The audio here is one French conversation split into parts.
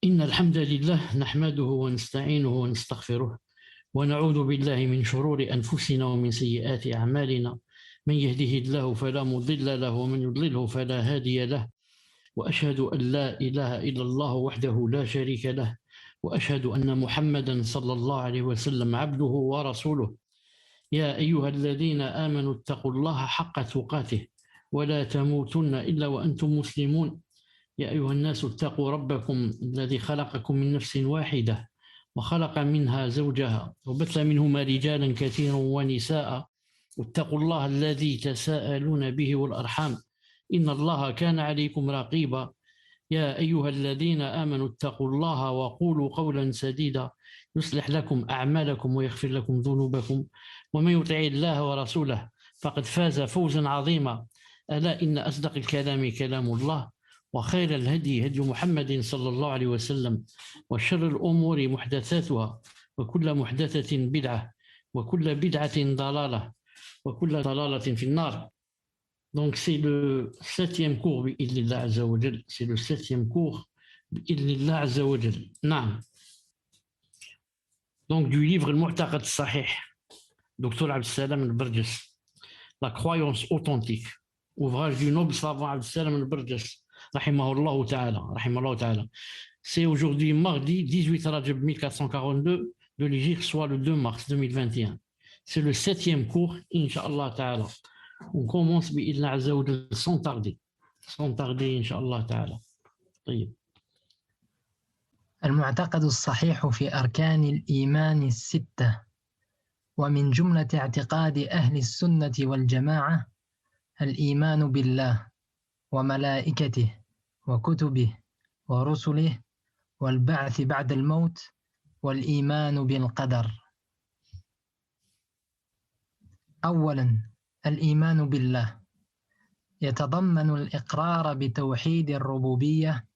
إن الحمد لله نحمده ونستعينه ونستغفره ونعوذ بالله من شرور أنفسنا ومن سيئات أعمالنا. من يهده الله فلا مضل له ومن يضلله فلا هادي له، وأشهد أن لا إله إلا الله وحده لا شريك له، وأشهد أن محمدا صلى الله عليه وسلم عبده ورسوله. يا أيها الذين آمنوا اتقوا الله حق تقاته ولا تموتن إلا وأنتم مسلمون. يا أيها الناس اتقوا ربكم الذي خلقكم من نفس واحدة وخلق منها زوجها وبث منهما رجالا كثيرا ونساء، واتقوا الله الذي تساءلون به والأرحام إن الله كان عليكم رقيبا. يا أيها الذين آمنوا اتقوا الله وقولوا قولا سديدا يصلح لكم أعمالكم ويغفر لكم ذنوبكم، ومن يطع الله ورسوله فقد فاز فوزا عظيما. ألا إن أصدق الكلام كلام الله، وخير الهدي هدي محمد صلى الله عليه وسلم، وشر الأمور محدثاتها، وكل محدثة بدعة، وكل بدعة ضلالة، وكل ضلالة في النار. Donc c'est le 7e cours بإذن عز وجل. C'est le 7e cours بإذن عز وجل. نعم. Donc du livre المعتقد الصحيح Dr Abdessalam al-Barjas, La croyance authentique, ouvrage du noble savant Abdessalam al-Barjas rahimahullah ta'ala. C'est aujourd'hui mardi 18 Rajab 1442 de l'Hégire, soit le 2 mars 2021. C'est le 7e cours, Inch'Allah ta'ala. On commence بإذن عز وجل sans tarder Inch'Allah ta'ala. طيب. المعتقد الصحيح في أركان الإيمان الستة، ومن جملة اعتقاد أهل السنة والجماعة الإيمان بالله وملائكته وكتبه ورسله والبعث بعد الموت والإيمان بالقدر. أولاً، الإيمان بالله يتضمن الإقرار بتوحيد الربوبية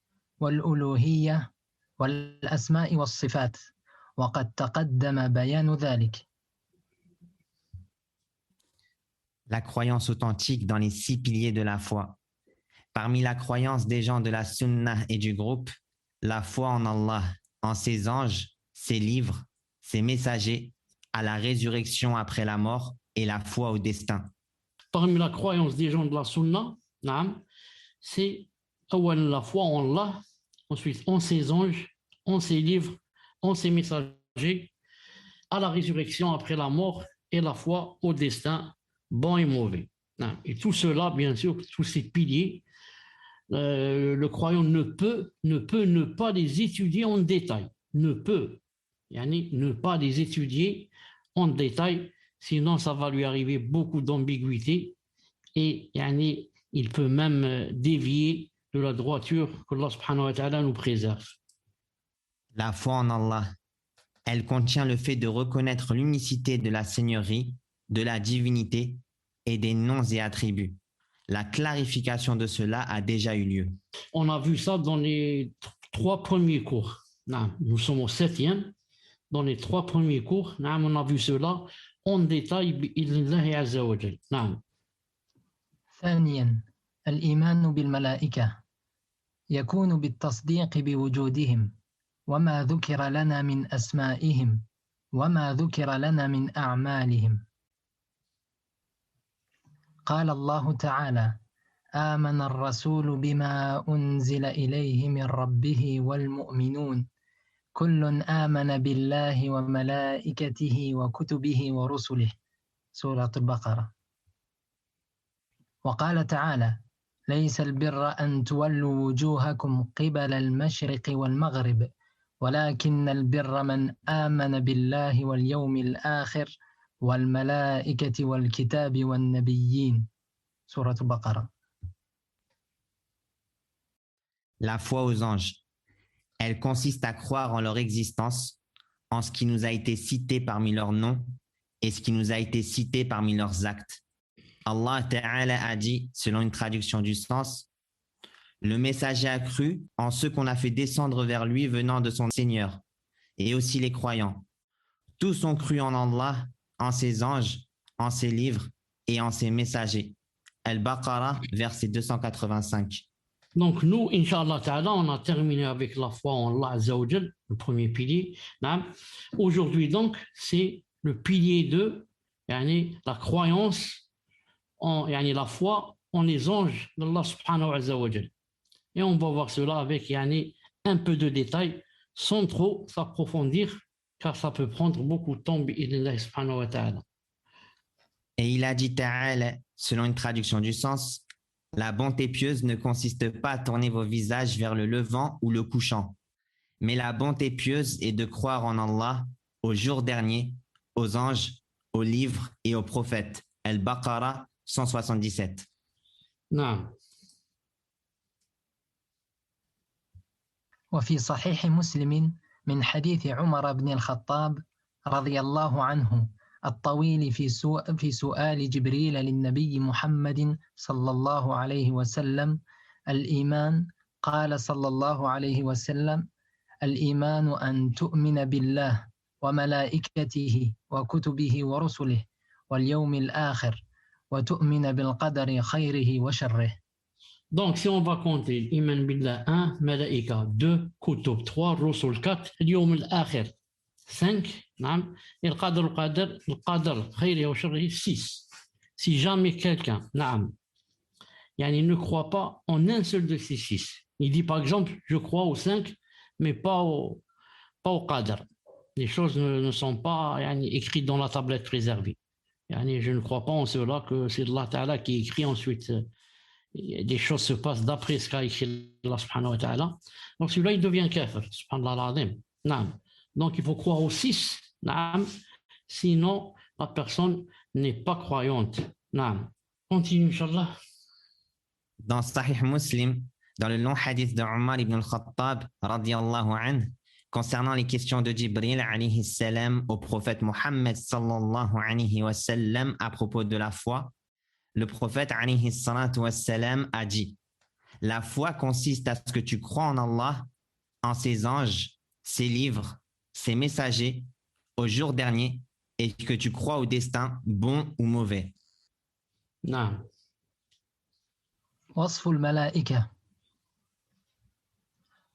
والألوهية والأسماء والصفات، وقد تقدم بيان ذلك. La croyance authentique dans les 6 piliers de la foi. Parmi la croyance des gens de la Sunnah et du groupe, la foi en Allah, en ses anges, ses livres, ses messagers, à la résurrection après la mort et la foi au destin. Parmi la croyance des gens de la Sunna, c'est la foi en Allah, ensuite en ses anges, en ses livres, en ses messagers, à la résurrection après la mort et la foi au destin, bon et mauvais. Et tout cela, bien sûr, tous ces piliers, le croyant ne peut ne pas les étudier en détail. Ne pas les étudier en détail, sinon ça va lui arriver beaucoup d'ambiguïté et il peut même dévier de la droiture que Allah subhanahu wa ta'ala nous préserve. La foi en Allah, elle contient le fait de reconnaître l'unicité de la Seigneurie, de la divinité et des noms et attributs. La clarification de cela a déjà eu lieu. On a vu ça dans les 3 premiers cours. Nous sommes au 7e. Dans les 3 premiers cours, on a vu cela en détail بإذن عز وجل. ثانيا، الإيمان بالملائكة يكون بالتصديق بوجودهم وما ذكر لنا من أسمائهم وما ذكر لنا من أعمالهم. قال الله تعالى: آمن الرسول بما أنزل إليه من ربه والمؤمنون كل آمن بالله وملائكته وكتبه ورسله. سورة البقرة. وقال تعالى: ليس البر أن تولوا وجوهكم قبل المشرق والمغرب ولكن البر من آمن بالله واليوم الآخر والملائكة والكتاب والنبيين. سورة البقرة. La foi aux anges, elle consiste à croire en leur existence, en ce qui nous a été cité parmi leurs noms et ce qui nous a été cité parmi leurs actes. Allah Ta'ala a dit, selon une traduction du sens, le messager a cru en ceux qu'on a fait descendre vers lui venant de son Seigneur, et aussi les croyants. Tous ont cru en Allah, en ses anges, en ses livres et en ses messagers. Al-Baqarah, verset 285. Donc nous, Inch'Allah Ta'ala, on a terminé avec la foi en Allah Azza wa Jal, le premier pilier. Aujourd'hui donc, c'est le pilier de la croyance, la foi en les anges d'Allah Subhanahu wa Jal. Et on va voir cela avec un peu de détails, sans trop s'approfondir, car ça peut prendre beaucoup de temps, bi'idhnillah subhanahu wa ta'ala. Et il a dit ta'ala, selon une traduction du sens, la bonté pieuse ne consiste pas à tourner vos visages vers le levant ou le couchant, mais la bonté pieuse est de croire en Allah, au jour dernier, aux anges, aux livres et aux prophètes. Al-Baqarah 177. Non. وفي صحيح مسلم من حديث عمر بن الخطاب رضي الله عنه الطويل في سؤال جبريل للنبي محمد صلى الله عليه وسلم الإيمان قال صلى الله عليه وسلم الإيمان أن تؤمن بالله وملائكته وكتبه ورسله واليوم الآخر وتؤمن بالقدر خيره وشره. Donc, si on va compter, Iman Billah 1, Malaika 2, Kutub 3, Rusul 4, Al-Yawm al-Akhir 5, et le Qadr, Khayri wa Sharri 6. Si jamais quelqu'un, il ne croit pas en un seul de ces 6. Il dit par exemple, je crois aux 5, mais pas au Qadr. Les choses ne sont pas écrites dans la tablette préservée. Je ne crois pas en cela que c'est Allah Ta'ala qui écrit ensuite. Des choses se passent d'après ce qu'a écrit Allah subhanahu wa ta'ala. Donc celui-là, il devient kafir, subhanallah al-azim. Donc il faut croire aux 6, sinon la personne n'est pas croyante. Continue, Inch'Allah. Dans Sahih Muslim, dans le long hadith de Omar ibn al-Khattab, radiyallahu anhu, concernant les questions de Jibril alayhi salam au prophète Mohammed sallallahu alayhi wa sallam à propos de la foi, le prophète alayhi salatu wassalam a dit: la foi consiste à ce que tu crois en Allah, en ses anges, ses livres, ses messagers, au jour dernier, et que tu crois au destin, bon ou mauvais. Non. وصف الملائكة.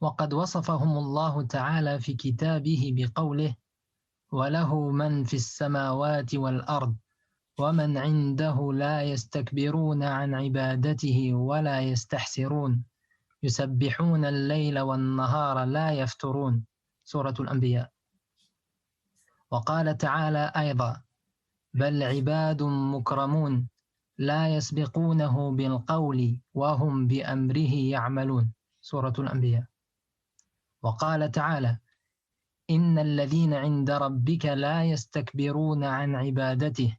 وقد وصفهم الله تعالى في كتابه بقوله: وله من في السماوات والأرض ومن عنده لا يستكبرون عن عبادته ولا يستحسرون يسبحون الليل والنهار لا يفترون. سورة الأنبياء. وقال تعالى أيضا: بل عباد مكرمون لا يسبقونه بالقول وهم بأمره يعملون. سورة الأنبياء. وقال تعالى: إن الذين عند ربك لا يستكبرون عن عبادته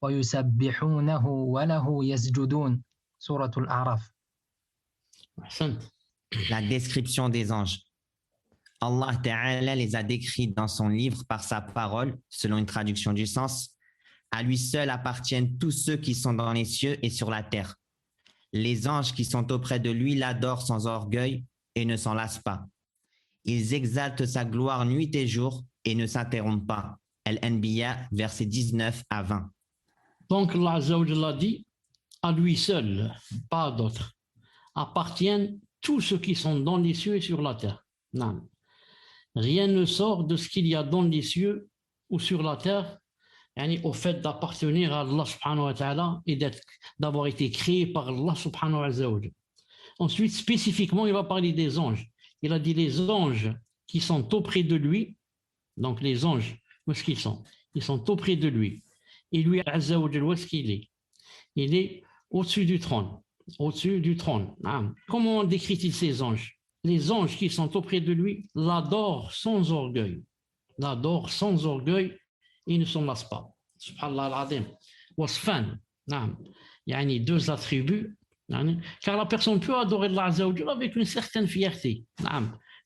ويسبحونه وله يسجدون. سورة الأعراف. La description des anges. Allah Ta'ala les a décrits dans son livre par sa parole, selon une traduction du sens. À lui seul appartiennent tous ceux qui sont dans les cieux et sur la terre. Les anges qui sont auprès de lui l'adorent sans orgueil et ne s'en lassent pas. Ils exaltent sa gloire nuit et jour et ne s'interrompent pas. Al-Anbiya, versets 19 à 20. Donc Allah Azza wa Jalla dit: à lui seul, pas à d'autres, appartiennent tous ceux qui sont dans les cieux et sur la terre. Non. Rien ne sort de ce qu'il y a dans les cieux ou sur la terre, au fait d'appartenir à Allah subhanahu wa ta'ala et d'avoir été créé par Allah subhanahu wa ta'ala. Ensuite, spécifiquement, il va parler des anges. Il a dit les anges qui sont auprès de lui. Donc les anges, où est-ce qu'ils sont? Ils sont auprès de lui. Et lui, Azza wa Jal, où est-ce qu'il est? Il est au-dessus du trône. Au-dessus du trône. Comment décrit-il ces anges? Les anges qui sont auprès de lui l'adorent sans orgueil. L'adorent sans orgueil et ne s'en lassent pas. Subhanallah al-Azim. Wasfan. Deux attributs. Car la personne peut adorer Allah Azza wa Jal avec une certaine fierté.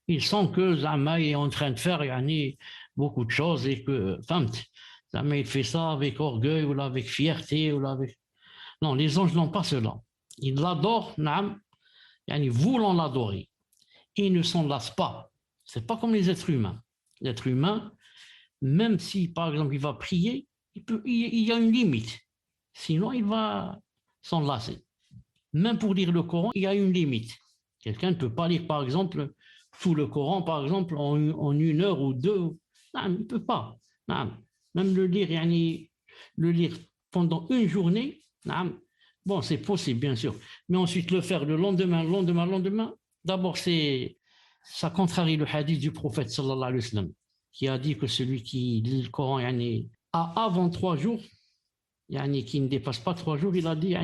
Il sent que Zama est en train de faire beaucoup de choses et que Zama il fait ça avec orgueil ou avec fierté ou avec... Non, les anges n'ont pas cela. Ils l'adorent, voulant l'adorer. Ils ne s'en lassent pas. C'est pas comme les êtres humains. L'être humain, même si par exemple il va prier, il y a une limite. Sinon il va s'en lasser. Même pour lire le Coran, il y a une limite. Quelqu'un ne peut pas lire, par exemple, tout le Coran, par exemple, en 1 heure ou 2. Non, il ne peut pas. Non. Même le lire, le lire pendant une journée, non. Bon, c'est possible, bien sûr. Mais ensuite, le faire le lendemain, d'abord, ça contrarie le hadith du prophète, sallallahu alayhi wa sallam, qui a dit que celui qui lit le Coran a avant 3 jours, qui ne dépasse pas 3 jours, il a dit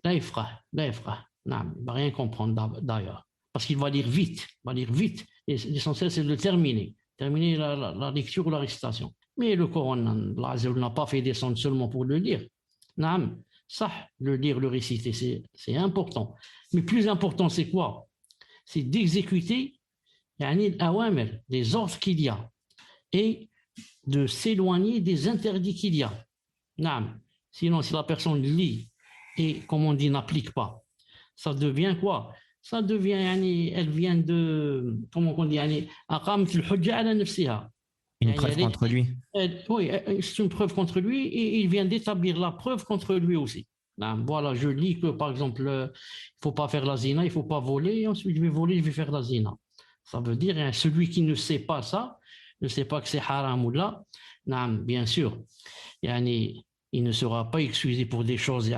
la yafqah. Non, il ne va rien comprendre d'ailleurs. Parce qu'il va lire vite. Et l'essentiel, c'est de terminer la lecture ou la récitation. Mais le Coran, Allah n'a pas fait descendre seulement pour le lire. Non, ça, le lire, le réciter, c'est important. Mais plus important, c'est quoi? C'est d'exécuter les ordres qu'il y a et de s'éloigner des interdits qu'il y a. Non. Sinon, si la personne lit et, comme on dit, n'applique pas, ça devient quoi? Ça devient, elle vient de, comment on dit, Une preuve contre lui. Oui, c'est une preuve contre lui et il vient d'établir la preuve contre lui aussi. Voilà, je lis que, par exemple, il ne faut pas faire la zina, il ne faut pas voler, et ensuite je vais voler, je vais faire la zina. Ça veut dire, celui qui ne sait pas ça, ne sait pas que c'est haram ou là, bien sûr, il ne sera pas excusé pour des choses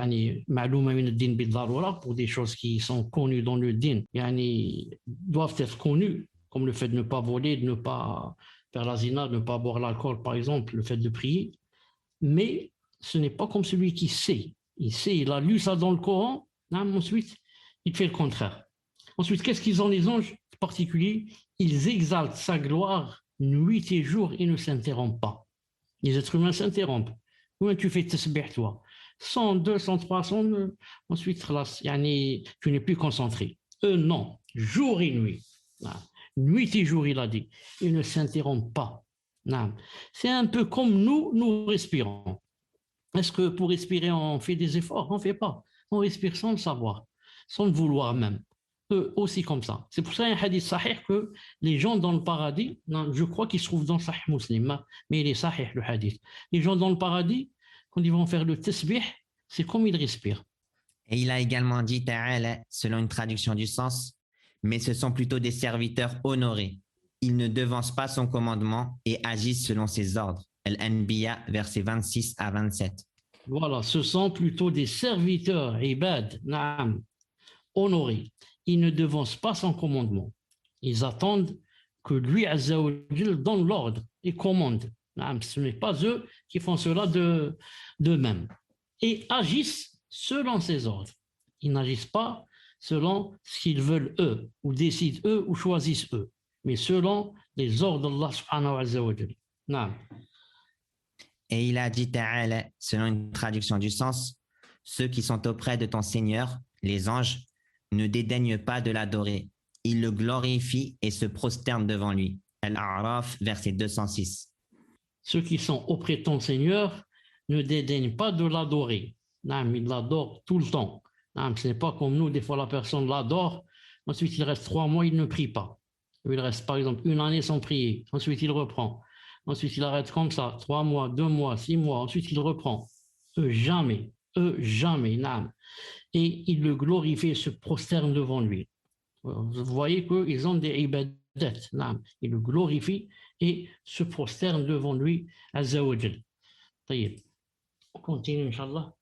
pour des choses qui sont connues dans le din, doivent être connues, comme le fait de ne pas voler, de ne pas faire la zina, de ne pas boire l'alcool, par exemple, le fait de prier. Mais ce n'est pas comme celui qui sait. Il a lu ça dans le Coran, ensuite, il fait le contraire. Ensuite, qu'est-ce qu'ils ont les anges en particulier? Ils exaltent sa gloire nuit et jour et ne s'interrompent pas. Les êtres humains s'interrompent. Comment tu fais tasbih, toi? 100, 200, 300, ensuite, tu n'es plus concentré. Eux, non, jour et nuit. Nuit et jour, il a dit. Ils ne s'interrompent pas. C'est un peu comme nous respirons. Est-ce que pour respirer, on fait des efforts? On ne fait pas. On respire sans le savoir, sans le vouloir même. Eux aussi comme ça. C'est pour ça qu'il y a un hadith sahih que les gens dans le paradis, je crois qu'il se trouve dans Sahih Muslim, mais il est sahih le hadith. Les gens dans le paradis, quand ils vont faire le tasbih, c'est comme ils respirent. Et il a également dit, ta'ala, selon une traduction du sens, mais ce sont plutôt des serviteurs honorés. Ils ne devancent pas son commandement et agissent selon ses ordres. Al-Anbiya, versets 26 à 27. Voilà, ce sont plutôt des serviteurs, ibad, honorés. Ils ne devancent pas son commandement. Ils attendent que lui, Azza wa Jal, donne l'ordre et commande. Ce n'est pas eux qui font cela d'eux-mêmes. Et agissent selon ses ordres. Ils n'agissent pas selon ce qu'ils veulent eux, ou décident eux, ou choisissent eux, mais selon les ordres d'Allah subhanahu wa ta'ala. Et il a dit, ta'ala, selon une traduction du sens, ceux qui sont auprès de ton Seigneur, les anges, ne dédaignent pas de l'adorer. Ils le glorifient et se prosternent devant lui. Al-A'raf, verset 206. Ceux qui sont auprès de ton Seigneur ne dédaignent pas de l'adorer. Ils l'adorent tout le temps. Ce n'est pas comme nous, des fois la personne l'adore, ensuite il reste 3 mois, il ne prie pas. Il reste par exemple 1 année sans prier, ensuite il reprend. Ensuite il arrête comme ça, 3 mois, 2 mois, 6 mois, ensuite il reprend. Eux jamais. Et ils le glorifient et se prosternent devant lui. Vous voyez qu'ils ont des ibadat. Ils le glorifient et se prosternent devant lui, Azza wa Jal. On continue, Inch'Allah.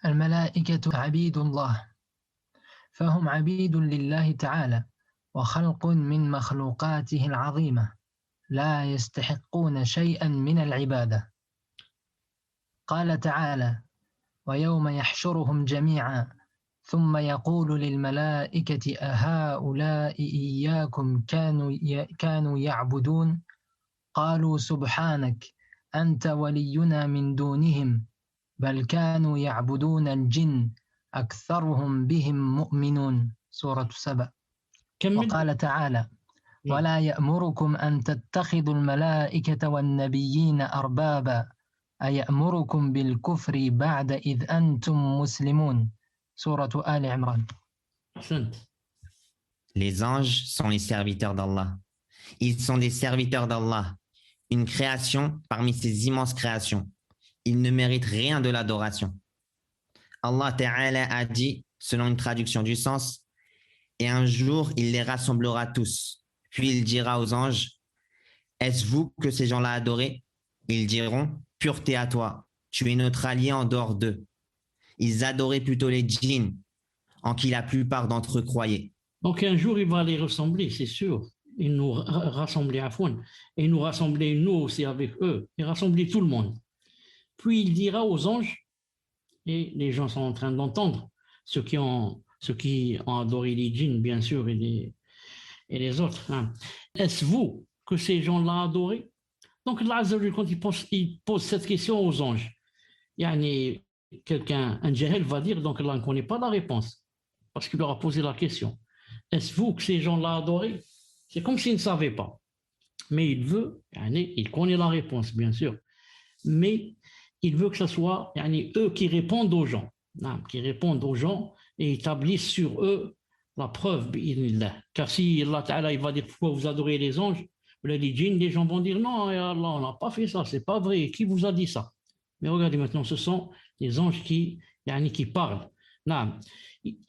الملائكة عبيد الله فهم عبيد لله تعالى وخلق من مخلوقاته العظيمة لا يستحقون شيئا من العبادة. قال تعالى: ويوم يحشرهم جميعا ثم يقول للملائكة أهؤلاء إياكم كانوا يعبدون قالوا سبحانك أنت ولينا من دونهم بل كانوا يعبدون الجن أكثرهم بهم مؤمنون. سورة 7. وقال تعالى: ولا يأمركم أن تتخذوا الملائكة والنبيين أربابا أيأمركم بالكفر بعد إذ أنتم مسلمون. سورة آل عمران. Les anges sont les serviteurs d'Allah. Ils sont des serviteurs d'Allah, une création parmi ces immenses créations. Ils ne méritent rien de l'adoration. Allah Ta'ala a dit: selon une traduction du sens, et un jour, il les rassemblera tous. Puis il dira aux anges, est-ce vous que ces gens-là adoraient? Ils diront, pureté à toi, tu es notre allié en dehors d'eux. Ils adoraient plutôt les djinns, en qui la plupart d'entre eux croyaient. Donc un jour, il va les rassembler, c'est sûr. Il nous rassembler à fond. Et nous rassembler, nous aussi, avec eux. Et rassembler tout le monde. Puis il dira aux anges, et les gens sont en train d'entendre, ceux qui ont adoré les djinns, bien sûr, et les autres. Hein. Est-ce vous que ces gens-là adoré? Donc, Allah Azza wa Jalla, quand il pose cette question aux anges, yani, quelqu'un, un jahil va dire, donc là, on ne connaît pas la réponse, parce qu'il leur a posé la question. Est-ce vous que ces gens-là adoré? C'est comme s'il ne savait pas. Mais il veut, yani, il connaît la réponse, bien sûr, mais il veut que ce soit yani, eux qui répondent aux gens, et établissent sur eux la preuve, car si Allah Ta'ala il va dire pourquoi vous adorez les anges, les djinns, les gens vont dire non, Allah, on n'a pas fait ça, c'est pas vrai, qui vous a dit ça? Mais regardez maintenant, ce sont les anges qui parlent.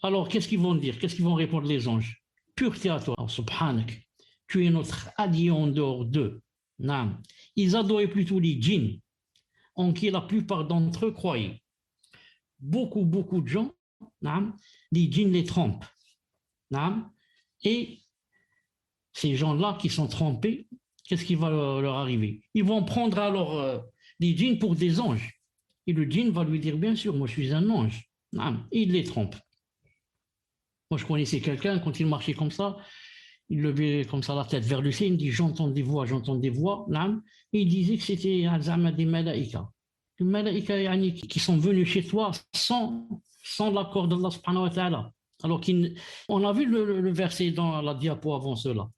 Alors, qu'est-ce qu'ils vont dire? Qu'est-ce qu'ils vont répondre les anges? Pureté à toi, subhanak, tu es notre allié en dehors d'eux. Ils adoraient plutôt les djinns, en qui la plupart d'entre eux croyaient. Beaucoup de gens, les djinns les trompent. Et ces gens-là qui sont trompés, qu'est-ce qui va leur arriver? Ils vont prendre alors les djinns pour des anges. Et le djinn va lui dire, bien sûr, moi je suis un ange. Et il les trompe. Moi je connaissais quelqu'un, quand il marchait comme ça, il levait comme ça la tête vers le ciel, il me dit, j'entends des voix. Et il disait que c'était des malaïkas. Des malaïkas qui sont venus chez toi sans l'accord d'Allah subhanahu wa ta'ala. Alors on a vu le verset dans la diapo avant cela,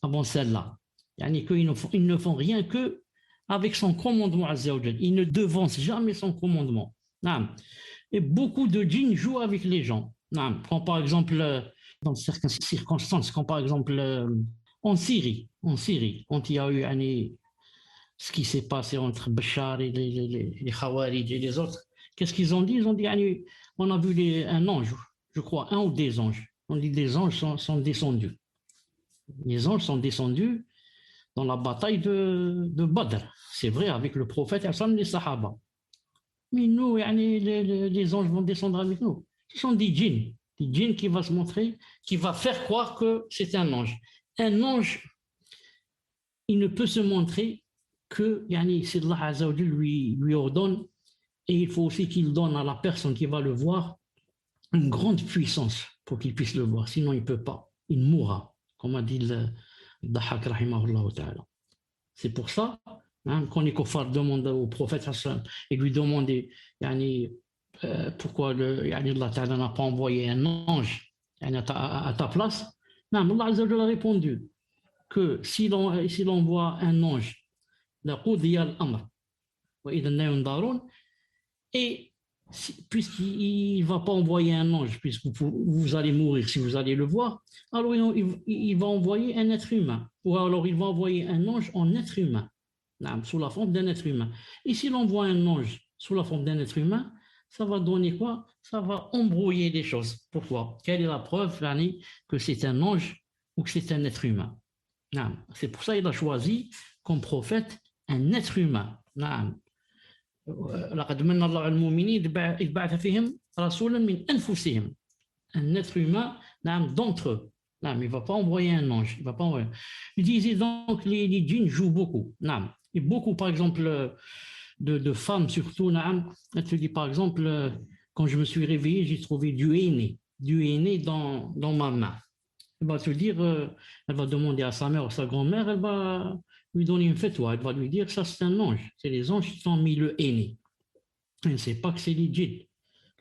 avant celle-là. Ils ne font rien que avec son commandement Azza wa Jal. Ils ne devancent jamais son commandement. Et beaucoup de djinns jouent avec les gens. Quand par exemple, dans certaines circonstances, quand par exemple en Syrie, quand il y a eu ce qui s'est passé entre Bachar et les Khawarij et les autres, qu'est-ce qu'ils ont dit? Ils ont dit, on a vu un ange, je crois, un ou des anges. On dit des anges sont descendus. Les anges sont descendus dans la bataille de Badr. C'est vrai, avec le prophète et les Sahaba. Mais nous, les anges vont descendre avec nous. Ce sont des djinns qui vont se montrer, qui va faire croire que c'est un ange. Un ange, il ne peut se montrer que c'est Allah Azza wa Jal lui ordonne, et il faut aussi qu'il donne à la personne qui va le voir une grande puissance pour qu'il puisse le voir, sinon il ne peut pas, il mourra, comme a dit le Dahak rahimahullah ta'ala. C'est pour ça, quand les kuffars demandent au prophète et lui demandent pourquoi Allah ta'ala n'a pas envoyé un ange à ta place, Allah Azza wa Jal a répondu que si l'on voit un ange, et puisqu'il ne va pas envoyer un ange, puisque vous allez mourir si vous allez le voir, alors il va envoyer un être humain, ou alors il va envoyer un ange en être humain, sous la forme d'un être humain. Et si l'on voit un ange sous la forme d'un être humain, ça va donner quoi? Ça va embrouiller les choses. Pourquoi? Quelle est la preuve que c'est un ange ou que c'est un être humain? C'est pour ça qu'il a choisi comme prophète un être humain. لقد من الله على المؤمنين إذ بعث فيهم رسولا من أنفسهم. Un être humain d'entre eux. Il ne va pas envoyer un ange. Il disait donc les djinns jouent beaucoup. Et beaucoup, par exemple, de femmes surtout. Elle te dit, par exemple, quand je me suis réveillé, j'ai trouvé du henné dans ma main. Elle va te dire, elle va demander à sa mère ou à sa grand-mère, elle va lui donner une fatwa, elle va lui dire ça c'est un ange, c'est les anges qui ont mis le henné. Elle ne sait pas que c'est les djinns.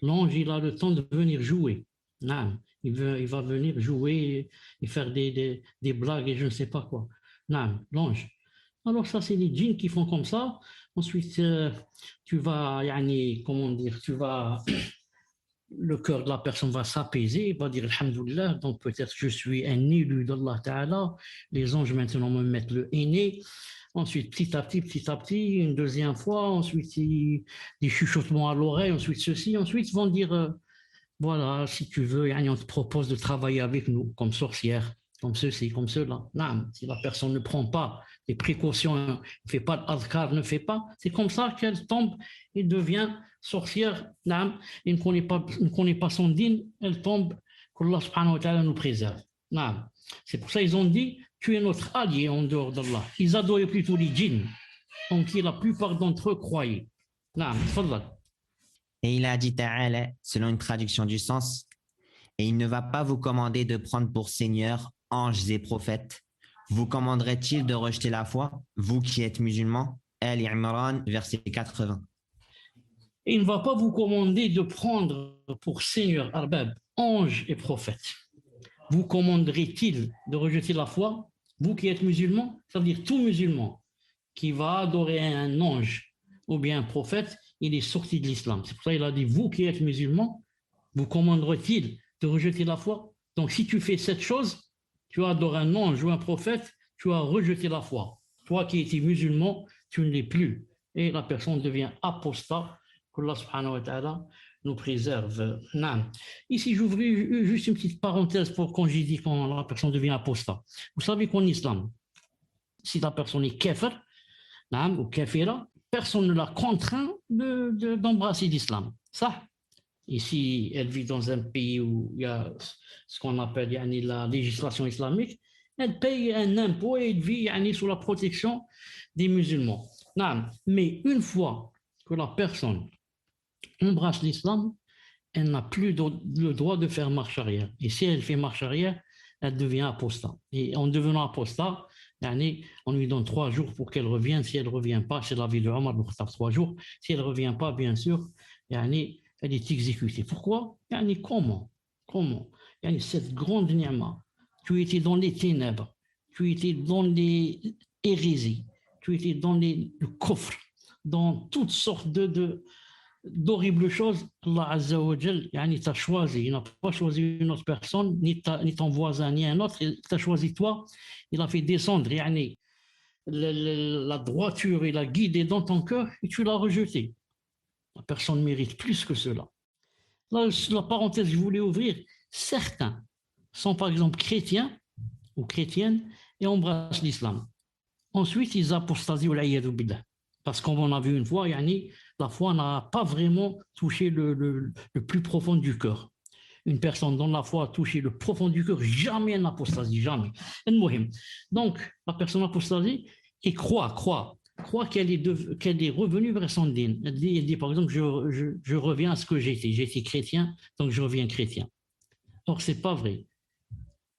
L'ange il a le temps de venir jouer. Il va venir jouer et faire des blagues et je ne sais pas quoi. L'ange. Alors ça c'est les djinns qui font comme ça. Ensuite tu vas le cœur de la personne va s'apaiser, il va dire Alhamdulillah, donc peut-être je suis un élu d'Allah Ta'ala, les anges maintenant me mettent le henné. Ensuite, petit à petit, une deuxième fois, ensuite des chuchotements à l'oreille, ensuite ceci, ensuite ils vont dire voilà, si tu veux, yani, on te propose de travailler avec nous comme sorcière, comme ceci, comme cela. Non, si la personne ne prend pas les précautions, ne fait pas l'adhkar, ne fait pas, c'est comme ça qu'elle tombe et devient sorcière. Non, et ne connaît pas son dîne, elle tombe, qu'Allah subhanahu wa ta'ala nous préserve. Non. C'est pour ça qu'ils ont dit, tu es notre allié en dehors d'Allah. Ils adoraient plutôt les djinns, en qui la plupart d'entre eux croyaient. Non, tfadal. Et il a dit ta'ala, selon une traduction du sens, et il ne va pas vous commander de prendre pour seigneurs anges et prophètes. Vous commanderait-il de rejeter la foi, vous qui êtes musulmans? Al-Imran, verset 80. Et il ne va pas vous commander de prendre pour seigneur, arbab, anges et prophètes. Vous commanderait-il de rejeter la foi, vous qui êtes musulmans? Ça veut dire tout musulman qui va adorer un ange ou bien un prophète, il est sorti de l'islam. C'est pour ça qu'il a dit, vous qui êtes musulmans, vous commanderait-il de rejeter la foi? Donc si tu fais cette chose, tu adores un ange ou un prophète, tu as rejeté la foi. Toi qui étais musulman, tu ne l'es plus. Et la personne devient apostat, qu'Allah subhanahu wa ta'ala nous préserve. Ici, j'ouvre juste une petite parenthèse pour quand j'ai dit quand la personne devient apostat. Vous savez qu'en islam, si la personne est kafir ou kafira, personne ne la contraint d'embrasser l'islam. Ça. Ici, elle vit dans un pays où il y a ce qu'on appelle la législation islamique. Elle paye un impôt et elle vit sous la protection des musulmans. Mais une fois que la personne embrasse l'islam, elle n'a plus le droit de faire marche arrière. Et si elle fait marche arrière, elle devient apostat. Et en devenant apostat, on lui donne 3 jours pour qu'elle revienne. Si elle ne revient pas, c'est l'avis de Omar, 3 jours. Si elle ne revient pas, bien sûr, elle est exécutée. Pourquoi? Comment? Cette grande ni'ma, tu étais dans les ténèbres, tu étais dans les hérésies, tu étais dans le coffre, dans toutes sortes d'horribles choses. Allah Azza wa Jal t'a choisi. Il n'a pas choisi une autre personne, ni ton voisin, ni un autre. Il t'a choisi toi. Il a fait descendre la droiture et la guidée dans ton cœur et tu l'as rejeté. La personne mérite plus que cela. Là, la parenthèse que je voulais ouvrir, certains sont par exemple chrétiens ou chrétiennes et embrassent l'islam. Ensuite, ils apostasient au l'ayadou billah. Parce qu'on en a vu une fois, la foi n'a pas vraiment touché le plus profond du cœur. Une personne dont la foi a touché le profond du cœur, jamais elle n'apostasie, jamais. Donc, la personne apostasie et croit qu'elle est revenue vers son dîn. Elle dit, par exemple, je reviens à ce que j'étais. J'étais chrétien, donc je reviens chrétien. Or, ce n'est pas vrai.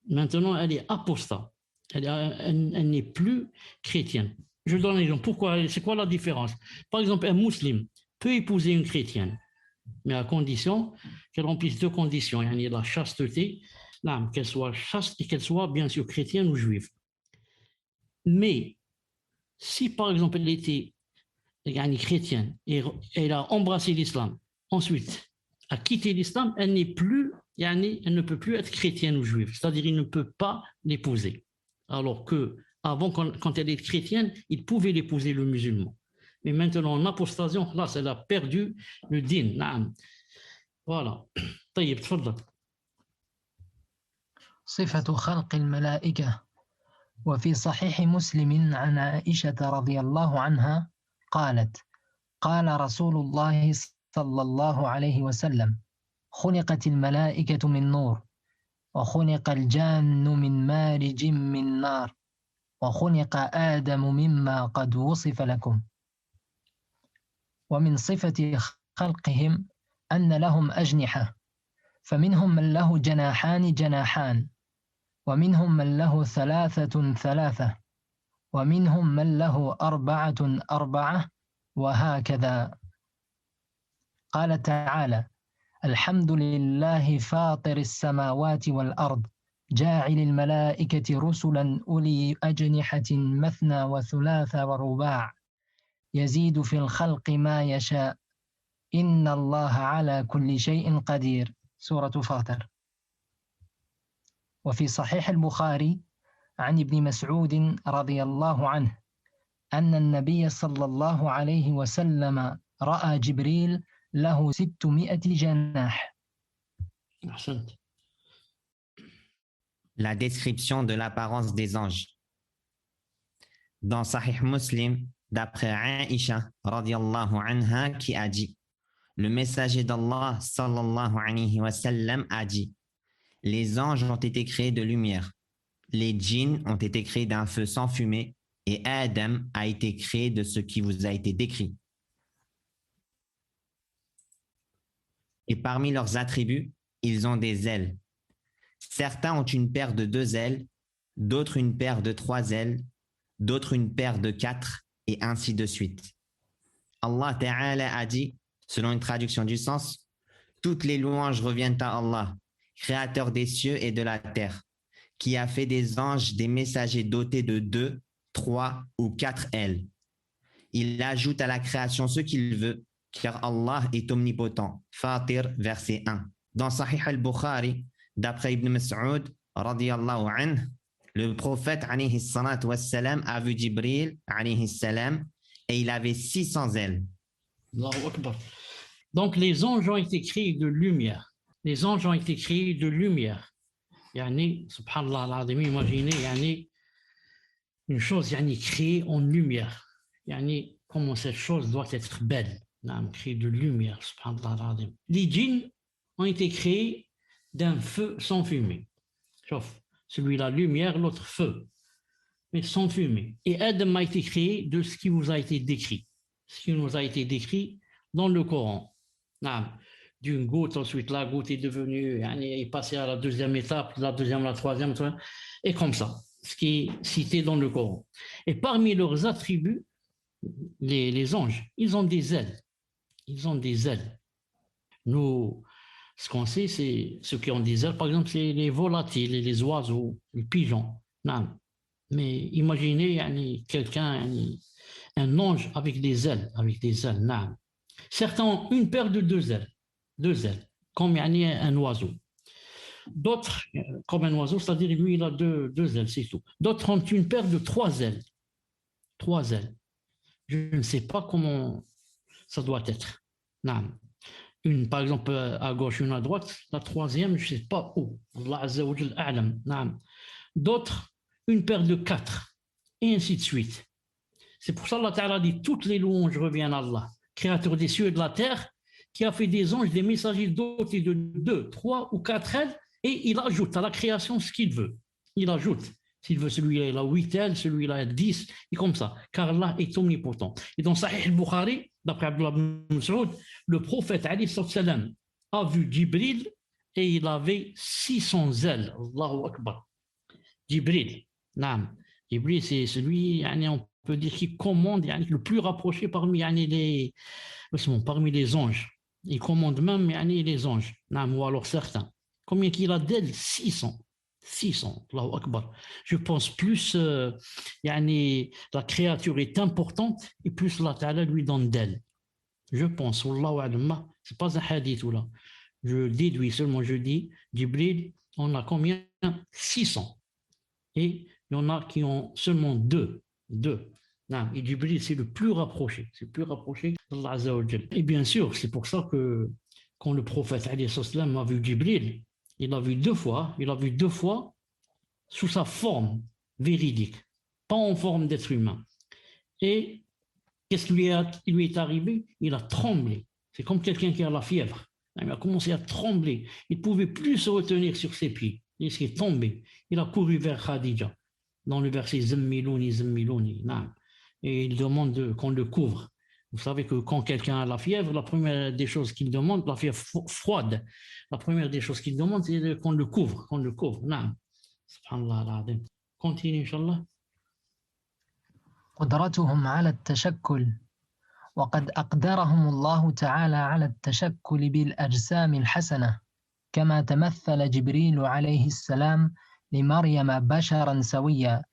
Maintenant, elle est apostat. Elle n'est plus chrétienne. Je donne un exemple. Pourquoi? C'est quoi la différence? Par exemple, un musulman peut épouser une chrétienne, mais à condition qu'elle remplisse 2 conditions. Il y a la chasteté, qu'elle soit chaste et qu'elle soit bien sûr chrétienne ou juive. Mais si par exemple elle était chrétienne et elle a embrassé l'islam, ensuite a quitté l'islam, elle ne peut plus être chrétienne ou juive. C'est-à-dire il ne peut pas l'épouser. Alors que avant, quand elle est chrétienne, il pouvait l'épouser le musulman. Mais maintenant, en apostasion, là, elle a perdu le din. Voilà. طيب تفضل. صفة خلق الملائكة. وفي صحيح مسلم عن عائشة رضي الله عنها قالت: قال رسول الله صلى الله عليه وسلم: خلقت الملائكة من نور، وخلق الجان من مارج من نار، وخلق آدم مما قد وصف لكم. ومن صفة خلقهم أن لهم أجنحة، فمنهم من له جناحان، ومنهم من له 3 ومنهم من له 4 وهكذا. قال تعالى: الحمد لله فاطر السماوات والأرض جاعل الملائكة رسلا أولي أجنحة مثنى وثلاث ورباع يزيد في الخلق ما يشاء إن الله على كل شيء قدير. سورة فاطر. وفي صحيح البخاري عن ابن مسعود رضي الله عنه أن النبي صلى الله عليه وسلم رأى جبريل له 600 جناح. أحسنت. La description de l'apparence des anges. Dans Sahih Muslim, d'après Aïcha radiallahu anha, qui a dit: le messager d'Allah sallallahu alayhi wa sallam a dit: les anges ont été créés de lumière, les djinns ont été créés d'un feu sans fumée, et Adam a été créé de ce qui vous a été décrit. Et parmi leurs attributs, ils ont des ailes. Certains ont une paire de 2 ailes, d'autres une paire de 3 ailes, d'autres une paire de 4, et ainsi de suite. Allah Ta'ala a dit, selon une traduction du sens: toutes les louanges reviennent à Allah, créateur des cieux et de la terre, qui a fait des anges des messagers dotés de 2, 3 ou 4 ailes. Il ajoute à la création ce qu'il veut, car Allah est omnipotent. Fatir, verset 1. Dans Sahih al-Bukhari, d'après Ibn Mas'ud, radiyallahu anhu, le prophète alayhi salatu wassalam a vu Jibril alayhi salam et il avait 600 ailes. Allahu Akbar. Donc les anges ont été créés de lumière. Les anges ont été créés de lumière. Yani, subhanallah al-azim, imaginez yani, une chose yani, créée en lumière. Yani, comment cette chose doit être belle. Créée de lumière, subhanallah al-azim. Les djinns ont été créés d'un feu sans fumée. Sauf celui-là lumière, l'autre feu, mais sans fumée. Et Adam a été créé de ce qui vous a été décrit. Ce qui nous a été décrit dans le Coran. D'une goutte, ensuite la goutte est devenue, est passée à la deuxième étape, la deuxième, la troisième, et comme ça, ce qui est cité dans le Coran. Et parmi leurs attributs, les anges, ils ont des ailes. Ils ont des ailes. Nous, ce qu'on sait, c'est ceux qui ont des ailes, par exemple, c'est les volatiles, les oiseaux, les pigeons. Mais imaginez quelqu'un, un ange avec des ailes, Certains ont une paire de 2 ailes, comme un oiseau. D'autres, comme un oiseau, c'est-à-dire lui, il a 2 ailes, c'est tout. D'autres ont une paire de 3 ailes. 3 ailes. Je ne sais pas comment ça doit être. Une, par exemple, à gauche, une à droite. La troisième, je ne sais pas où. Allah Azza wa Jal a'lam. D'autres, une paire de 4. Et ainsi de suite. C'est pour ça qu'Allah Ta'ala dit: toutes les louanges reviennent à Allah, créateur des cieux et de la terre, qui a fait des anges, des messagers dotés de 2, 3 ou 4 ailes, et il ajoute à la création ce qu'il veut. Il ajoute. S'il veut, celui-là, il a 8 ailes, celui-là, il a 10, et comme ça, car Allah est omnipotent. Et dans Sahih al-Bukhari, d'après Abdullah ibn Mas'ud, le prophète alayhi salam a vu Jibril et il avait 600 ailes. Allahu Akbar. Jibril. Jibril, c'est celui, on peut dire, qui commande, le plus rapproché parmi les anges. Il commande même les anges, ou alors certains. Combien qu'il a d'ailes? 600. 600, Allahu Akbar. Je pense plus la créature est importante et plus Allah Ta'ala lui donne d'elle. Je pense, Wallahu a'lam, c'est pas un hadith là. Je déduis seulement, je dis, Jibril, on a combien? 600. Et il y en a qui ont seulement 2. Et Jibril, c'est le plus rapproché. C'est le plus rapproché d'Allah Azza wa Jal. Et bien sûr, c'est pour ça que quand le prophète alayhi salam a vu Jibril, il l'a vu 2 fois. Il l'a vu 2 fois sous sa forme véridique, pas en forme d'être humain. Et qu'est-ce qui lui est arrivé? Il a tremblé. C'est comme quelqu'un qui a la fièvre. Il a commencé à trembler. Il ne pouvait plus se retenir sur ses pieds. Il s'est tombé. Il a couru vers Khadija, dans le verset Zammilouni, Zammilouni. Et il demande qu'on le couvre. Vous savez que quand quelqu'un a la fièvre, la première des choses qu'il demande, la fièvre froide, la première des choses qu'il demande, c'est qu'on le couvre. Subhanallah al-azim. Continue, Inch'Allah. قدرتهم على التشكل وقد أقدرهم الله تعالى على التشكل بالأجسام الحسنة كما تمثل جبريل عليه السلام لمريم بشرا سويا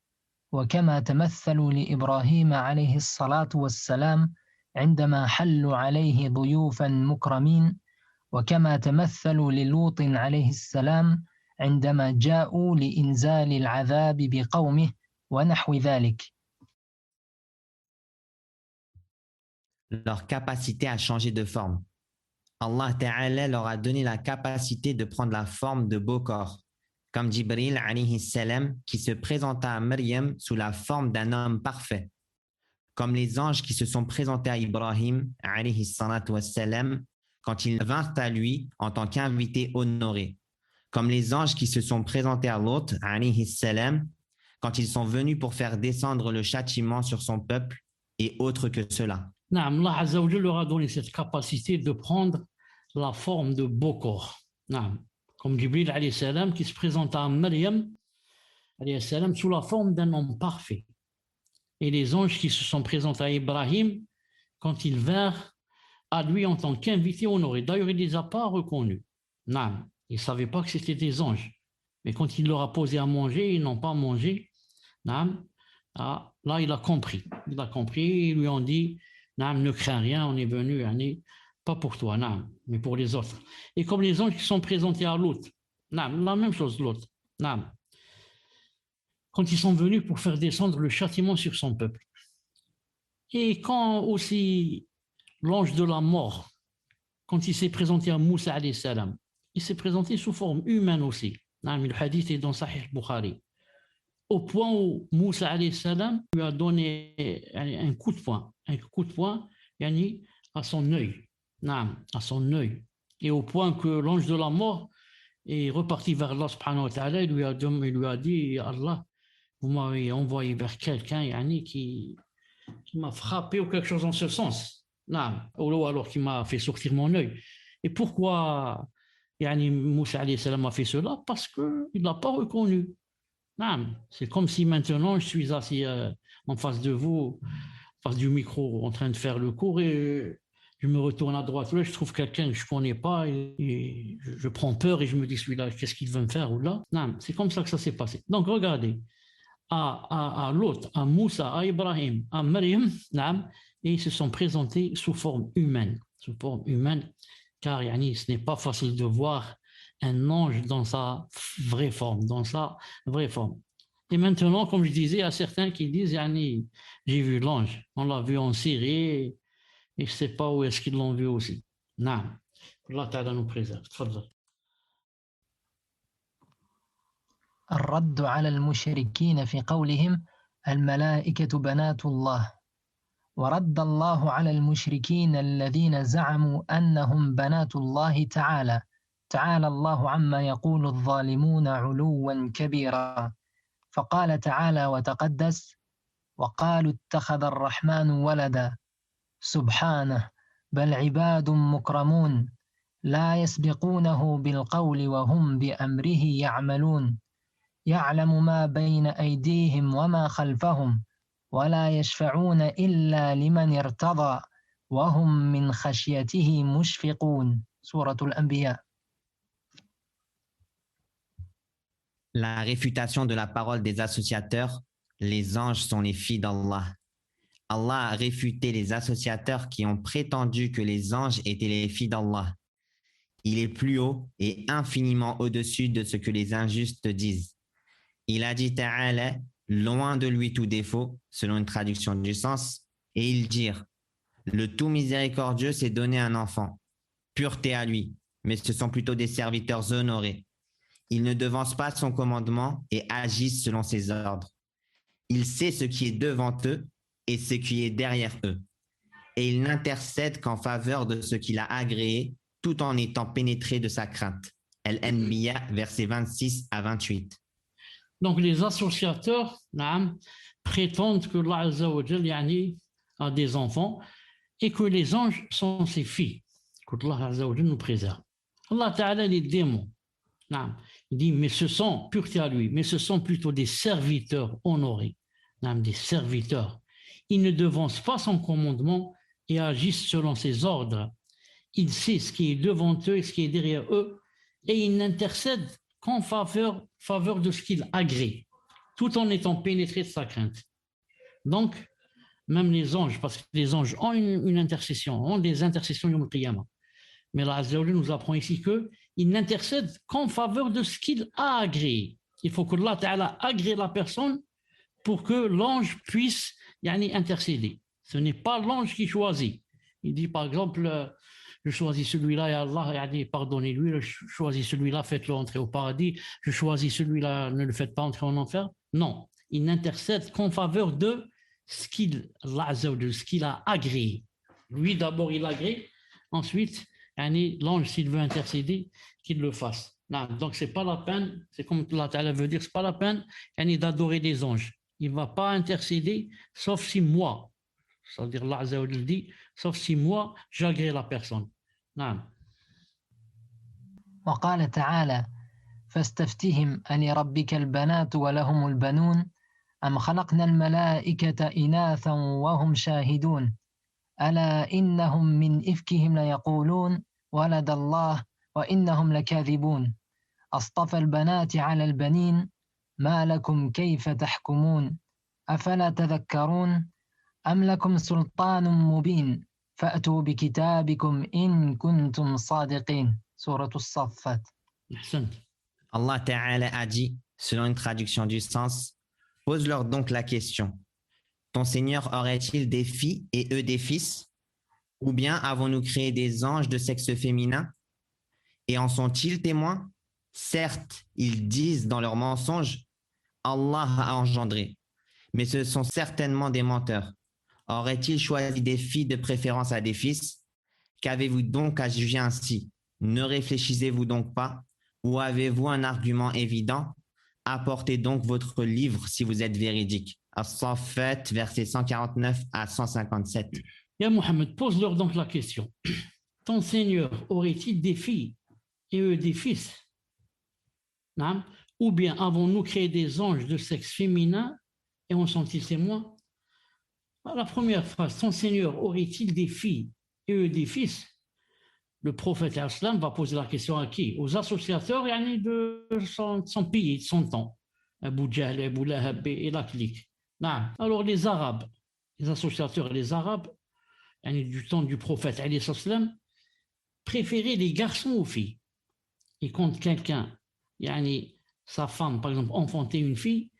وكما تمثلوا لإبراهيم عليه الصلاة والسلام عندما حلوا عليه ضيوفا مكرمين وكما تمثلوا للوط عليه السلام عندما جاءوا لإنزال العذاب بقومه ونحو ذلك. Leur capacité à changer de forme. Allah Ta'ala leur a donné la capacité de prendre la forme de beaux corps, comme Jibril alayhi salam qui se présenta à Maryam sous la forme d'un homme parfait, comme les anges qui se sont présentés à Ibrahim alayhi salatu wassalam quand ils vinrent à lui en tant qu'invités honorés, comme les anges qui se sont présentés à Lot alayhi salam quand ils sont venus pour faire descendre le châtiment sur son peuple et autres que cela. Naam, Allah Azza wa Jalla leur a donné cette capacité de prendre la forme de beau corps. Naam. Comme Jibril alayhi salam qui se présenta à Maryam alayhi salam sous la forme d'un homme parfait. Et les anges qui se sont présentés à Ibrahim quand ils vinrent à lui en tant qu'invité honoré. D'ailleurs, il ne les a pas reconnus. Naam. Ils ne savaient pas que c'était des anges. Mais quand il leur a posé à manger, ils n'ont pas mangé. Naam. Ah, là, il a compris. Il a compris. Ils lui ont dit, Naam, ne crains rien, on est venu, pas pour toi, Naam, mais pour les autres. Et comme les anges qui sont présentés à l'autre, Naam, la même chose, l'autre. Naam. Quand ils sont venus pour faire descendre le châtiment sur son peuple. Et quand aussi l'ange de la mort, quand il s'est présenté à Moussa alayhi salam, il s'est présenté sous forme humaine aussi. Naam, le hadith est dans Sahih Bukhari. Au point où Moussa alayhi salam lui a donné un coup de poing à son œil. Naam, à son œil. Et au point que l'ange de la mort est reparti vers Allah subhanahu wa ta'ala, il lui a dit, Allah, vous m'avez envoyé vers quelqu'un qui m'a frappé ou quelque chose en ce sens. Naam, ou alors qui m'a fait sortir mon œil. Et pourquoi Moussa alayhi salam a fait cela? Parce qu'il ne l'a pas reconnu. Naam, c'est comme si maintenant je suis assis en face de vous, en face du micro, en train de faire le cours et je me retourne à droite. Là, je trouve quelqu'un que je ne connais pas et je prends peur et je me dis celui-là, qu'est-ce qu'il veut me faire ou là? Non, c'est comme ça que ça s'est passé. Donc, regardez, à l'autre, à Moussa, à Ibrahim, à Maryam, et ils se sont présentés sous forme humaine, car ce n'est pas facile de voir un ange dans sa vraie forme, Et maintenant, comme je disais, il y a certains qui disent, j'ai vu l'ange, on l'a vu en Syrie, et je ne sais pas où est-ce qu'ils l'ont vu aussi. Non, Allah Ta'ala nous préserve. الرد على المشركين في قولهم الملائكة بنات الله. ورد الله على المشركين الذين زعموا أنهم بنات الله تعالى الله عما يقول الظالمون علوا كبيرا. فقال تعالى وتقدس وقالوا اتخذ الرحمن ولدا سبحانه بل عباد مكرمون لا يسبقونه بالقول وهم بأمره يعملون يعلم ما بين أيديهم وما خلفهم ولا يشفعون إلا لمن ارتضى وهم من خشيته مشفقون. سورة الأنبياء. La réfutation de la parole des associateurs, les anges sont les filles d'Allah. Allah a réfuté les associateurs qui ont prétendu que les anges étaient les filles d'Allah. Il est plus haut et infiniment au-dessus de ce que les injustes disent. Il a dit Ta'ala, loin de lui tout défaut, selon une traduction du sens, et ils dirent, le tout miséricordieux s'est donné un enfant, pureté à lui, mais ce sont plutôt des serviteurs honorés. Ils ne devancent pas son commandement et agissent selon ses ordres. Il sait ce qui est devant eux et ce qui est derrière eux. Et il n'intercède qu'en faveur de ce qu'il a agréé, tout en étant pénétré de sa crainte. Al-Anbiya, versets 26 à 28. Donc les associateurs prétendent que Allah Azza wa Jalla a des enfants et que les anges sont ses filles. Que Allah Azza wa Jalla nous préserve. Allah Ta'ala les démons. Il dit, mais ce sont, pureté à lui, mais ce sont plutôt des serviteurs honorés, des serviteurs. Ils ne devancent pas son commandement et agissent selon ses ordres. Il sait ce qui est devant eux et ce qui est derrière eux, et il n'intercède qu'en faveur de ce qu'il agrée, tout en étant pénétré de sa crainte. Donc, même les anges, parce que les anges ont une intercession, ont des intercessions Yom Qiyamah. Mais Allah Azza wa Jalla nous apprend ici qu'il n'intercède qu'en faveur de ce qu'il a agréé. Il faut que Allah Ta'ala agrée la personne pour que l'ange puisse intercéder. Ce n'est pas l'ange qui choisit. Il dit par exemple, je choisis celui-là, et Allah, pardonnez-lui, je choisis celui-là, faites-le entrer au paradis, je choisis celui-là, ne le faites pas entrer en enfer. Non, il n'intercède qu'en faveur de ce qu'il a agréé. Lui, d'abord, il agrée, ensuite, l'ange, s'il veut intercéder, qu'il le fasse. Non, donc, c'est pas la peine, c'est comme Allah Ta'ala veut dire, c'est pas la peine d'adorer des anges. Il ne va pas intercéder, sauf si moi, c'est-à-dire Allah Azza wa Jalla dit, sauf si moi, j'agrée la personne. Non. وقال تعالى فاستفتهم ألربك البنات ولهم البنون أم خلقنا الملائكة إناثا وهم شاهدون ألا إنهم من إفكهم ليقولون ولد الله وإنهم لكاذبون أصطفى البنات على البنين ما لكم كيف تحكمون أفلا تذكرون أم لكم سلطان مبين فأتوا بكتابكم إن كنتم صادقين سورة الصفات. Allah Ta'ala a dit, selon une traduction du sens, pose-leur donc la question. Ton Seigneur aurait-il des filles et eux des fils? Ou bien avons-nous créé des anges de sexe féminin? Et en sont-ils témoins? Certes, ils disent dans leurs mensonges, Allah a engendré, mais ce sont certainement des menteurs. Aurait-il choisi des filles de préférence à des fils? Qu'avez-vous donc à juger ainsi? Ne réfléchissez-vous donc pas? Ou avez-vous un argument évident? Apportez donc votre livre si vous êtes véridique. As-Saffat, versets 149 à 157. Ya Mohammed, pose-leur donc la question. Ton Seigneur aurait-il des filles et eux des fils? Non? Ou bien avons-nous créé des anges de sexe féminin et en sont-ils témoins? La première phrase, ton Seigneur aurait-il des filles et eux des fils? Le prophète Islam va poser la question à qui? Aux associateurs de son pays, de son temps. Abu Jahl, Abu Lahab et la clique. Non. Alors les Arabes, les associateurs, les Arabes, du temps du prophète Islam, préféraient les garçons aux filles. Et quand quelqu'un, sa femme, par exemple, enfantait une fille,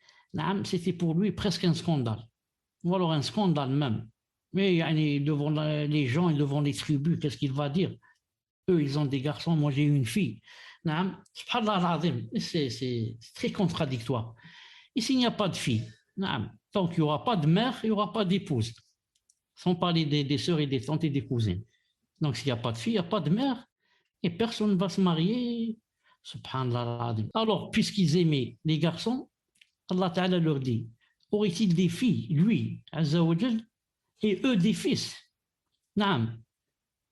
c'était pour lui presque un scandale. Ou alors un scandale même. Mais devant les gens et devant les tribus, qu'est-ce qu'il va dire? Eux, ils ont des garçons, moi j'ai une fille. C'est très contradictoire. Ici, il n'y a pas de fille. Tant qu'il n'y aura pas de mère, il n'y aura pas d'épouse. Sans parler des sœurs et des tantes et des cousines. Donc, s'il n'y a pas de fille, il n'y a pas de mère. Et personne ne va se marier. Subhanallah. Alors, puisqu'ils aimaient les garçons, Allah Ta'ala leur dit, aurait-il des filles, lui, Azza wa Jal, et eux des fils? Naam.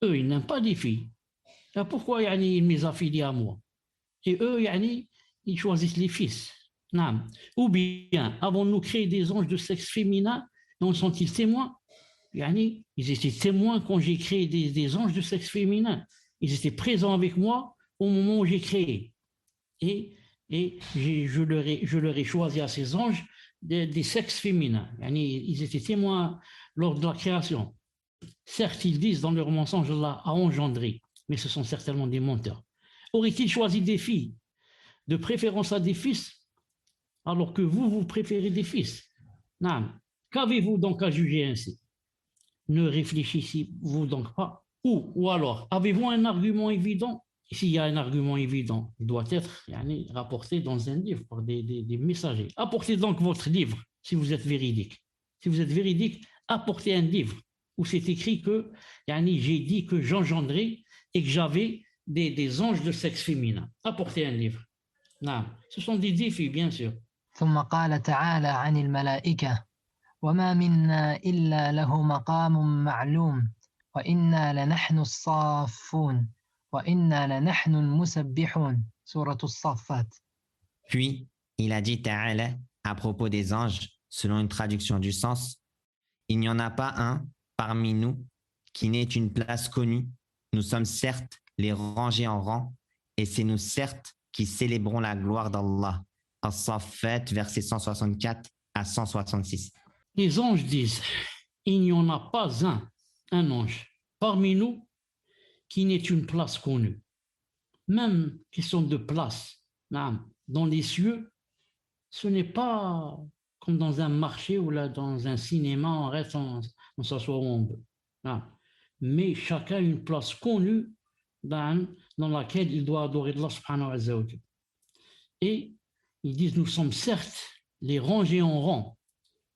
Eux, ils n'aiment pas des filles. Pourquoi ils me les affilient à moi? Et eux, ils choisissent les fils. Naam. Ou bien, avons-nous créé des anges de sexe féminin? Donc, sont-ils témoins? Ils étaient témoins quand j'ai créé des anges de sexe féminin. Ils étaient présents avec moi au moment où j'ai créé. Et je leur ai choisi à ces anges des sexes féminins. Ils étaient témoins lors de la création. Certes, ils disent dans leur mensonge, Allah a engendré, mais ce sont certainement des menteurs. Aurait-il choisi des filles, de préférence à des fils, alors que vous préférez des fils? Non. Qu'avez-vous donc à juger ainsi? Ne réfléchissez-vous donc pas? Ou alors, avez-vous un argument évident? S'il y a un argument évident, il doit être rapporté dans un livre par des messagers. Apportez donc votre livre si vous êtes véridique. Si vous êtes véridique, apportez un livre où c'est écrit que j'ai dit que j'engendrais et que j'avais des anges de sexe féminin. Apportez un livre. Non. Ce sont des défis, bien sûr. ثم قال تعالى عن الملائكة وما منا إلا له مقام معلوم وإنا لنحن الصافون وإنا لنحن المسبحون سورة الصفات. Puis, il a dit Ta'ala à propos des anges, selon une traduction du sens, il n'y en a pas un parmi nous qui n'ait une place connue. Nous sommes certes les rangés en rang et c'est nous certes qui célébrons la gloire d'Allah. As-Saffat, versets 164 à 166. Les anges disent, il n'y en a pas un ange parmi nous qui n'ait une place connue. Même question de place, dans les cieux, ce n'est pas comme dans un marché ou là dans un cinéma, on reste, on s'assoit où on veut. mais chacun a une place connue dans laquelle il doit adorer Allah subhanahu wa ta'ala. Et ils disent, nous sommes certes les rangés en rang.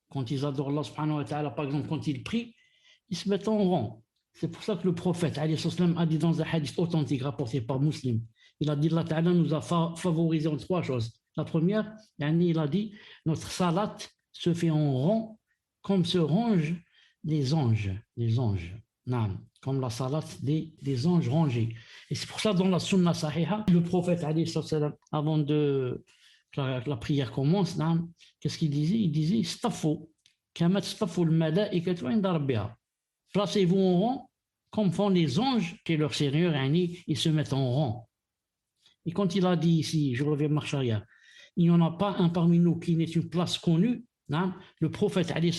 Quand ils adorent Allah subhanahu wa ta'ala, par exemple, quand ils prient, ils se mettent en rang. C'est pour ça que le prophète alayhi salam a dit dans un hadith authentique rapporté par Muslim, il a dit, Allah ta'ala nous a favorisé en trois choses. La première, il a dit, notre salat se fait en rang comme se rangent les anges. Non, comme la salat des anges rangés. Et c'est pour ça, dans la sunna sahiha, le prophète, avant que la prière commence, qu'est-ce qu'il disait? Il disait, Staffo, kamat staffo al-malaikatu inda rabbiha. Placez-vous en rang, comme font les anges, qui est leur Seigneur, ils se mettent en rang. Et quand il a dit ici, je reviens marche arrière, il n'y en a pas un parmi nous qui n'ait une place connue, le prophète a dit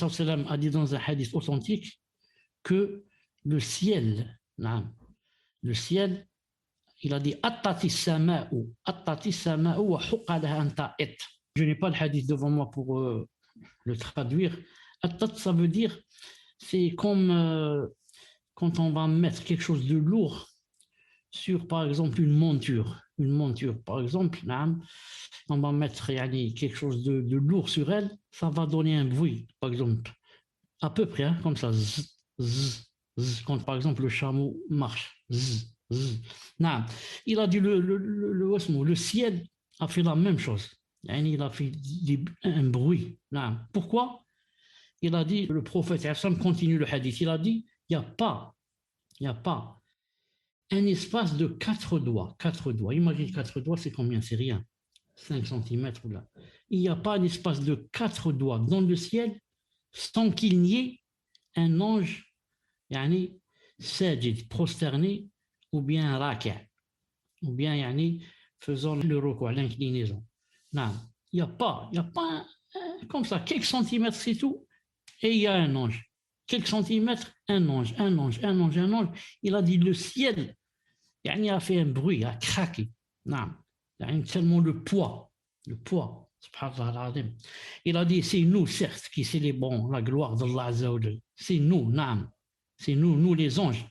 dans un hadith authentique que le ciel, il a dit attati sama'u wa huqqa laha an ta'it. Je n'ai pas le hadith devant moi pour le traduire. Attat, ça veut dire, c'est comme quand on va mettre quelque chose de lourd sur, par exemple, une monture. Une monture, par exemple, on va mettre quelque chose de lourd sur elle, ça va donner un bruit, par exemple, à peu près, comme ça, zzz, zzz, zzz, quand par exemple le chameau marche. Zzz, zzz. Il a dit le ciel a fait la même chose. Il a fait un bruit. Pourquoi? Il a dit, le prophète continue le hadith, il a dit, il n'y a pas un espace de 4 doigts. 4 doigts. Imagine 4 doigts, c'est combien? C'est rien. 5 cm là. Il n'y a pas un espace de 4 doigts dans le ciel sans qu'il n'y ait un ange sajid, prosterné, ou bien raki', ou bien faisant le recours, l'inclinaison. Non, il n'y a pas comme ça, quelques centimètres, c'est tout, et il y a un ange. Quelques centimètres, un ange. Il a dit le ciel, il a fait un bruit, il a craqué. Non, tellement le poids. Subhanallah. Il a dit, c'est nous, certes, qui célébrons la gloire d'Allah Azza wa Jal. C'est nous, c'est nous les anges,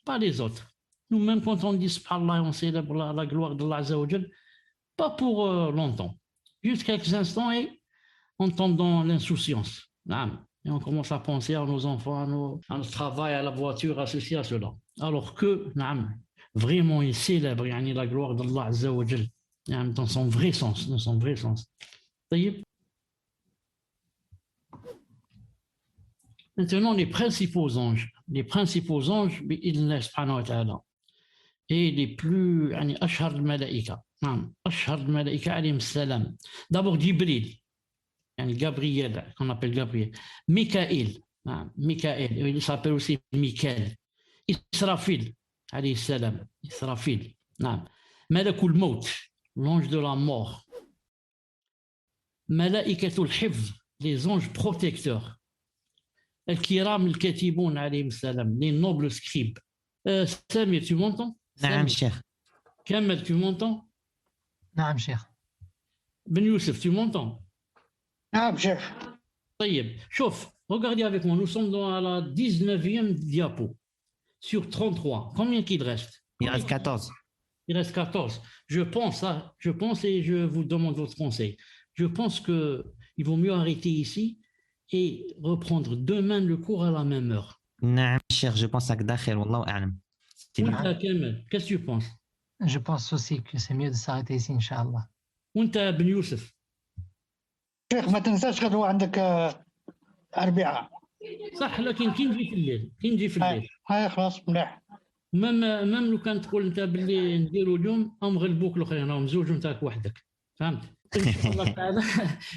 pas les autres. Nous-mêmes, quand on dit Subhanallah, on célèbre la gloire d'Allah Azza wa Jal, pas pour longtemps, juste quelques instants et on tombe dans l'insouciance. Et on commence à penser à nos enfants, à notre travail, à la voiture, à ceci, à cela. Alors que, vraiment, il célèbre la gloire d'Allah Azza wa Jal, dans son vrai sens. Maintenant, les principaux anges, bi'idhnillah subhanahu wa ta'ala, et les plus, ashhar al-malaika, alayhim salam. D'abord, Jibril, Gabriel, qu'on appelle Gabriel, Mikaël, il s'appelle aussi Mikaël, Israfil, alayhi salam, Malakul Maut, l'ange de la mort, Malaikatul Hifz, les anges protecteurs, Al-Kiram al-Katibun, alayhim salam, les nobles scribes. Samir, tu m'entends? Naam, Cheikh. Kamel, tu m'entends? Naam, Cheikh. Ben Youssef, tu m'entends? نعم شيخ. طيب, chauffe, regardez avec moi, nous sommes dans la 19e diapo, sur 33. Combien qu'il reste? Il reste 14. Il reste 14. Je pense et je vous demande votre conseil. Je pense qu'il vaut mieux arrêter ici et reprendre demain le cours à la même heure. Naam, Cheikh, je pense à Kdakhir, Wallahu a'lam. Qu'est-ce que tu penses? Je pense aussi que c'est mieux de s'arrêter ici, Inch'Allah. وانت بن يوسف؟ شيخ ما تنساش غدوة عندك أربعاء. صح, لكن كي نجي في الليل هاي خلاص مليح. ميم لو كان تقول انت باللي نديروا اليوم نغلبوك الاخرين راهم زوج وانت وحدك, فهمت؟ ان شاء الله تعالى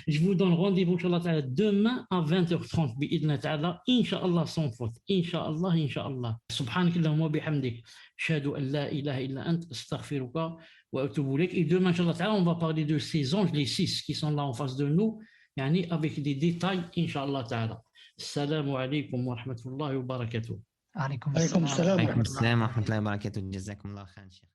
je vous donne rendez-vous ان شاء الله تعالى demain à 20h30 باذن الله تعالى ان شاء الله sans faute ان شاء الله سبحانك اللهم وبحمدك اشهد ان لا اله الا انت استغفرك واتوب اليك. Et demain ان شاء الله تعالى on va parler de ces anges, les 6 qui sont là en face de nous, avec des détails ان شاء الله تعالى. السلام عليكم ورحمه الله وبركاته. عليكم عليكم السلام Wa rahmatullahi wa barakatuh. Jazakumullah khairan, Cheikh.